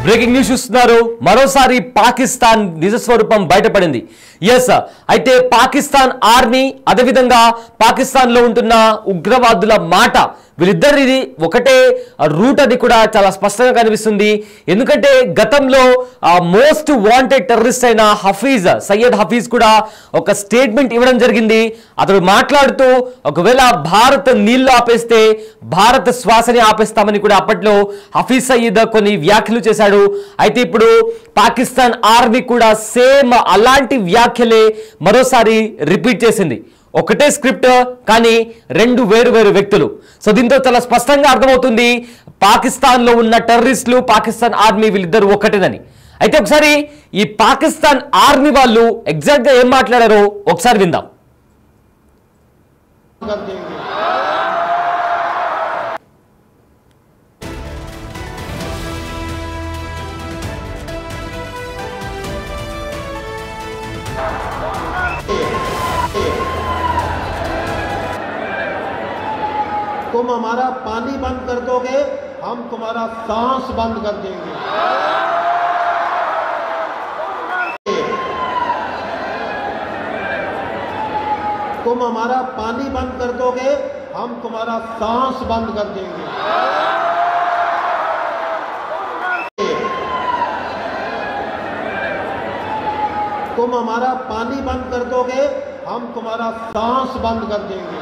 Breaking news చూస్తున్నారు. మరోసారి పాకిస్తాన్ నిజ స్వరూపం బయటపడింది. ఎస్, అయితే పాకిస్తాన్ ఆర్మీ అదేవిధంగా పాకిస్తాన్ లో ఉంటున్న ఉగ్రవాదుల మాట వీళ్ళిద్దరిది ఒకటే రూట్ అని కూడా చాలా స్పష్టంగా కనిపిస్తుంది. ఎందుకంటే గతంలో మోస్ట్ వాంటెడ్ టెర్రరిస్ట్ అయిన సయ్యద్ హఫీజ్ కూడా ఒక స్టేట్మెంట్ ఇవ్వడం జరిగింది. అతడు మాట్లాడుతూ ఒకవేళ భారత్ నీళ్లు ఆపేస్తే భారత శ్వాసని ఆపేస్తామని కూడా అప్పట్లో హఫీజ్ సయీద్ కొన్ని వ్యాఖ్యలు చేశాడు. అయితే ఇప్పుడు పాకిస్తాన్ ఆర్మీ కూడా సేమ్ అలాంటి వ్యాఖ్యలే మరోసారి రిపీట్ చేసింది. ఒకటే స్క్రిప్ట్ కానీ రెండు వేరు వేరు వ్యక్తులు. సో దీంతో చాలా స్పష్టంగా అర్థమవుతుంది పాకిస్తాన్ లో ఉన్న టెర్రరిస్టులు పాకిస్తాన్ ఆర్మీ వీళ్ళిద్దరు ఒకటేనని. అయితే ఒకసారి ఈ పాకిస్తాన్ ఆర్మీ వాళ్ళు ఎగ్జాక్ట్ గా ఏం మాట్లాడారో ఒకసారి విందాం. तुम हमारा पानी बंद कर दोगे, हम तुम्हारा सांस बंद कर देंगे। तुम हमारा पानी बंद कर दोगे, हम तुम्हारा सांस बंद कर देंगे। तुम हमारा पानी बंद कर दोगे, हम तुम्हारा सांस बंद कर देंगे।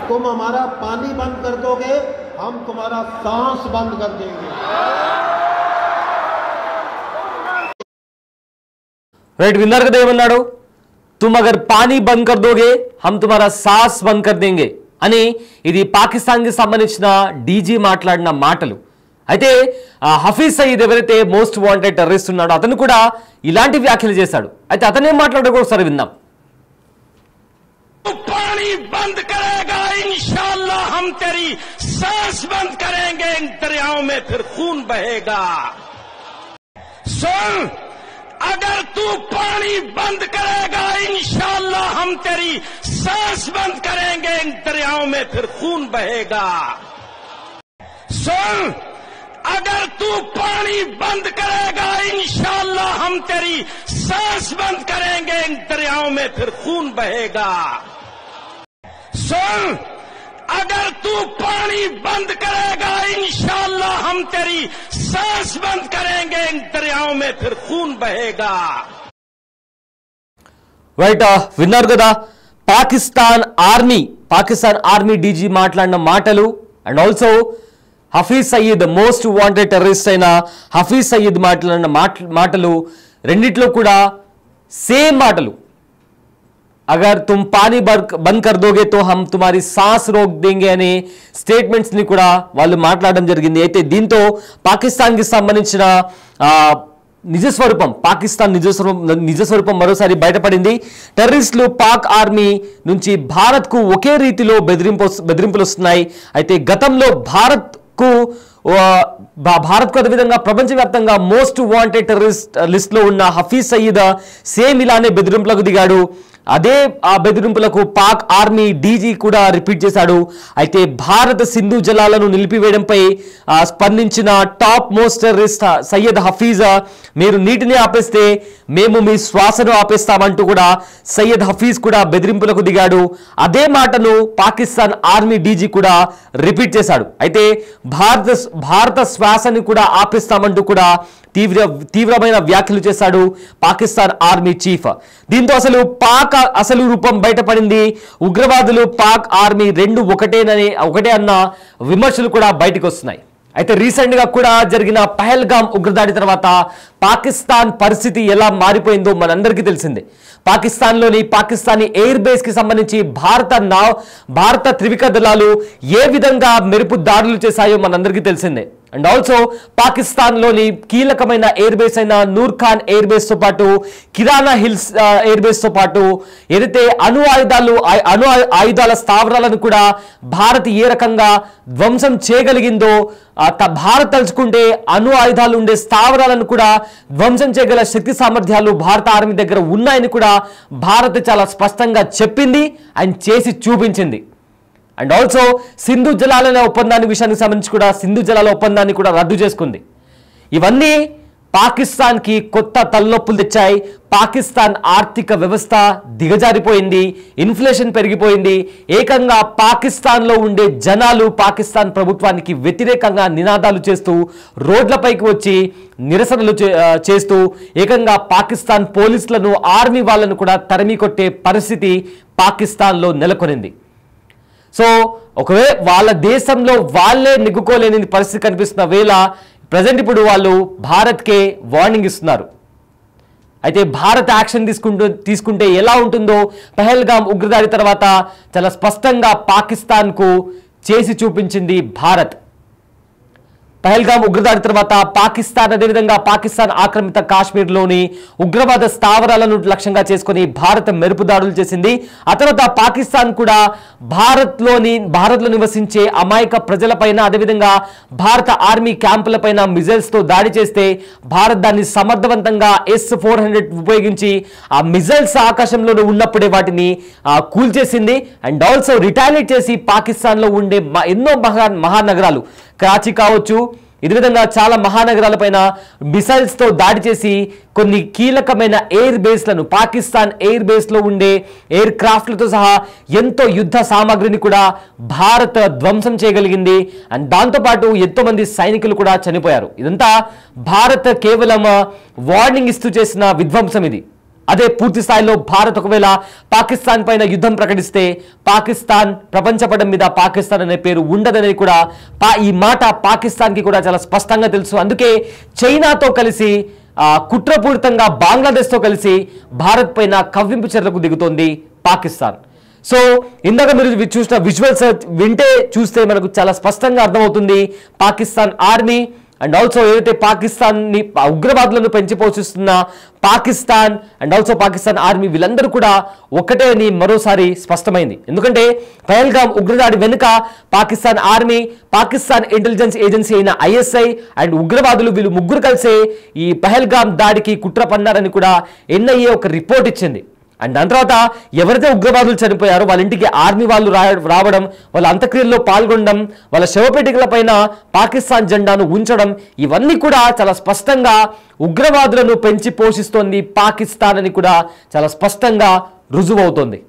तुम हमारा पानी बंद कर दोगे, हम तुम्हारा सांस बंद कर देंगे। రైట్, విన్నారు కదా ఏమన్నాడు? తుమ్ అగర్ పానీ బంద్ కర్ దోగే హమ్ తుమారా సాస్ బంద్ కర్ దేంగే అని. ఇది పాకిస్తాన్ కి సంబంధించిన డీజీ మాట్లాడిన మాటలు. అయితే హఫీజ్ సయీద్ ఎవరైతే మోస్ట్ వాంటెడ్ టెర్రరిస్ట్ ఉన్నాడో అతను కూడా ఇలాంటి వ్యాఖ్యలు చేశాడు. అయితే అతనేం మాట్లాడాడో ఒకసారి విందాం. पानी बंद करेगा इंशाअल्लाह हम तेरी सांस बंद करेंगे, इन दरियाओं में फिर खून बहेगा। सुन, अगर तू पानी बंद करेगा इंशाअल्लाह हम तेरी सांस बंद करेंगे, इन दरियाओं में फिर खून बहेगा। सुन, अगर तू पानी बंद करेगा इंशाअल्लाह हम तेरी सांस बंद करेंगे, इन दरियाओं में फिर खून बहेगा। सुन, अगर तू पानी बंद करेगा इंशाअल्लाह हम तेरी सांस बंद करेंगे, इन दरियाओं में फिर खून बहेगा। రైట్, విన్నారు కదా పాకిస్తాన్ ఆర్మీ డీజీ మాట్లాడిన మాటలు. And also Hafiz Saeed most wanted terrorist అయిన హఫీజ్ సయీద్ మాట్లాడిన మాటలు రెండిట్లో కూడా సేమ్ మాటలు. అగర్ తుమ్ పానీ బంద్ కర్ దోగే తో హమ్ తుమారీ సాస్ రోక్ దేంగే అనే స్టేట్మెంట్స్ ని కూడా వాళ్ళు మాట్లాడడం జరిగింది. అయితే దీంతో పాకిస్తాన్ కి సంబంధించిన పాకిస్తాన్ నిజ స్వరూపం మరోసారి బయటపడింది. టెర్రరిస్టులు పాక్ ఆర్మీ నుంచి భారత్ కు ఒకే రీతిలో బెదిరింపులు వస్తున్నాయి. అయితే గతంలో భారత్కు అదేవిధంగా ప్రపంచవ్యాప్తంగా మోస్ట్ వాంటెడ్ టెర్రరిస్ట్ లిస్ట్ లో ఉన్న హఫీజ్ సయీద్ సేమ్ ఇలానే బెదిరింపులకు దిగాడు. అదే ఆ బెదిరింపులకు పాక్ ఆర్మీ డీజీ కూడా రిపీట్ చేశాడు. అయితే భారత సింధు జలాలను నిలిపివేయడంపై స్పందించిన top most terrorist Sayyed Hafiz, మీరు నీటిని ఆపేస్తే మేము మీ శ్వాసను ఆపేస్తామంటూ కూడా సయ్యద్ హఫీజ్ కూడా బెదిరింపులకు దిగాడు. అదే మాటను పాకిస్తాన్ ఆర్మీ డీజీ కూడా రిపీట్ చేశాడు. అయితే భారత శ్వాసని కూడా ఆపేస్తామంటూ కూడా తీవ్రమైన వ్యాఖ్యలు చేశాడు పాకిస్తాన్ ఆర్మీ చీఫ్. దీంతో పాక్ అసలు రూపం బయటపడింది. ఉగ్రవాదులు పాక్ ఆర్మీ రెండు ఒకటే అన్న విమర్శలు కూడా బయటకు వస్తున్నాయి. అయితే రీసెంట్ గా కూడా జరిగిన పహల్గామ్ ఉగ్రదాడి తర్వాత పాకిస్తాన్ పరిస్థితి ఎలా మారిపోయిందో మనందరికీ తెలిసిందే. పాకిస్తానీ ఎయిర్ బేస్ కి సంబంధించి భారత త్రివిక దళాలు ఏ విధంగా మెరుపు దాడులు చేశాయో మనందరికీ తెలిసిందే. అండ్ ఆల్సో పాకిస్తాన్ లోని కీలకమైన ఎయిర్ బేస్ అయిన నూర్ ఖాన్ ఎయిర్ బేస్ తో పాటు కిరానా హిల్స్ ఎయిర్ బేస్ తో పాటు ఏదైతే అణు ఆయుధాల స్థావరాలను కూడా భారత్ ఏ రకంగా ధ్వంసం చేయగలిగిందో భారత్ తలుచుకుంటే అణు ఆయుధాలు ఉండే స్థావరాలను కూడా ధ్వంసం చేయగల శక్తి సామర్థ్యాలు భారత ఆర్మీ దగ్గర ఉన్నాయని కూడా భారత్ చాలా స్పష్టంగా చెప్పింది అండ్ చేసి చూపించింది. అండ్ ఆల్సో సింధు జలాల ఒప్పందాన్ని విషయానికి సంబంధించి కూడా సింధు జలాల ఒప్పందాన్ని కూడా రద్దు చేసుకుంది. ఇవన్నీ పాకిస్తాన్కి కొత్త తలనొప్పులు తెచ్చాయి. పాకిస్తాన్ ఆర్థిక వ్యవస్థ దిగజారిపోయింది, ఇన్ఫ్లేషన్ పెరిగిపోయింది. ఏకంగా పాకిస్తాన్లో ఉండే జనాలు పాకిస్తాన్ ప్రభుత్వానికి వ్యతిరేకంగా నినాదాలు చేస్తూ రోడ్లపైకి వచ్చి నిరసనలు చేస్తూ ఏకంగా పాకిస్తాన్ పోలీసులను, ఆర్మీ వాళ్ళను కూడా తరిమి కొట్టే పరిస్థితి పాకిస్తాన్లో నెలకొనింది. సో ఒకవేళ వాళ్ళ దేశంలో వాళ్ళే నెగ్గుకోలేని పరిస్థితి కనిపిస్తున్న వేళ ప్రజెంట్ ఇప్పుడు వాళ్ళు భారత్కే వార్నింగ్ ఇస్తున్నారు. అయితే భారత్ యాక్షన్ తీసుకుంటే ఎలా ఉంటుందో పహల్గామ్ ఉగ్రదాడి తర్వాత చాలా స్పష్టంగా పాకిస్తాన్కు చేసి చూపించింది భారత్. పహల్గామ్ ఉగ్రదాడి తర్వాత పాకిస్తాన్, అదేవిధంగా పాకిస్తాన్ ఆక్రమిత కాశ్మీర్లోని ఉగ్రవాద స్థావరాలను లక్ష్యంగా చేసుకుని భారత్ మెరుపు దాడులు చేసింది. ఆ తర్వాత పాకిస్తాన్ కూడా భారత్లో నివసించే అమాయక ప్రజలపైన, అదేవిధంగా భారత ఆర్మీ క్యాంపులపైన మిజైల్స్తో దాడి చేస్తే భారత్ దాన్ని సమర్థవంతంగా S-400 ఉపయోగించి ఆ మిజైల్స్ ఆకాశంలో ఉన్నప్పుడే వాటిని కూల్చేసింది. అండ్ ఆల్సో రిటాలియేట్ చేసి పాకిస్తాన్లో ఉండే ఎన్నో మహానగరాలు, కరాచీ కావచ్చు, ఇదే విధంగా చాలా మహానగరాలపైన మిసైల్స్తో దాడి చేసి కొన్ని కీలకమైన ఎయిర్ బేస్లను, పాకిస్తాన్ ఎయిర్ బేస్లో ఉండే ఎయిర్ క్రాఫ్ట్లతో సహా ఎంతో యుద్ధ సామాగ్రిని కూడా భారత్ ధ్వంసం చేయగలిగింది. అండ్ దాంతోపాటు ఎంతోమంది సైనికులు కూడా చనిపోయారు. ఇదంతా భారత్ కేవలం వార్నింగ్ ఇస్తూ చేసిన విధ్వంసం ఇది. అదే పూర్తి స్థాయిలో భారత్ ఒకవేళ పాకిస్తాన్ పైన యుద్ధం ప్రకటిస్తే పాకిస్తాన్ ప్రపంచపటం మీద పాకిస్తాన్ అనే పేరు ఉండదనేది కూడా ఈ మాట పాకిస్తాన్కి కూడా చాలా స్పష్టంగా తెలుసు. అందుకే చైనాతో కలిసి కుట్రపూరితంగా బంగ్లాదేశ్తో కలిసి భారత్ పైన కవ్వింపు చర్యలకు దిగుతోంది పాకిస్తాన్. సో ఇందాక మీరు చూసిన విజువల్స్ చూస్తే మనకు చాలా స్పష్టంగా అర్థమవుతుంది పాకిస్తాన్ ఆర్మీ అండ్ ఆల్సో ఏదైతే పాకిస్తాన్ని ఉగ్రవాదులను పెంచి పోషిస్తున్న Pakistan and also Pakistan army వీళ్ళందరూ కూడా ఒకటే అని మరోసారి స్పష్టమైంది. ఎందుకంటే పహల్గామ్ ఉగ్రదాడి వెనుక Pakistan army, Pakistan intelligence agency అయిన ISI అండ్ ఉగ్రవాదులు వీళ్ళు ముగ్గురు కలిసే ఈ పహల్గామ్ దాడికి కుట్ర పన్నారని కూడా NIA ఒక రిపోర్ట్ ఇచ్చింది. అండ్ దాని తర్వాత ఎవరైతే ఉగ్రవాదులు చనిపోయారో వాళ్ళ ఇంటికి ఆర్మీ వాళ్ళు రావడం, వాళ్ళ అంత్యక్రియల్లో పాల్గొనడం, వాళ్ళ శవపేటికల పైన పాకిస్తాన్ జెండాను ఉంచడం, ఇవన్నీ కూడా చాలా స్పష్టంగా ఉగ్రవాదులను పెంచి పోషిస్తోంది పాకిస్తాన్ అని కూడా చాలా స్పష్టంగా రుజువవుతోంది.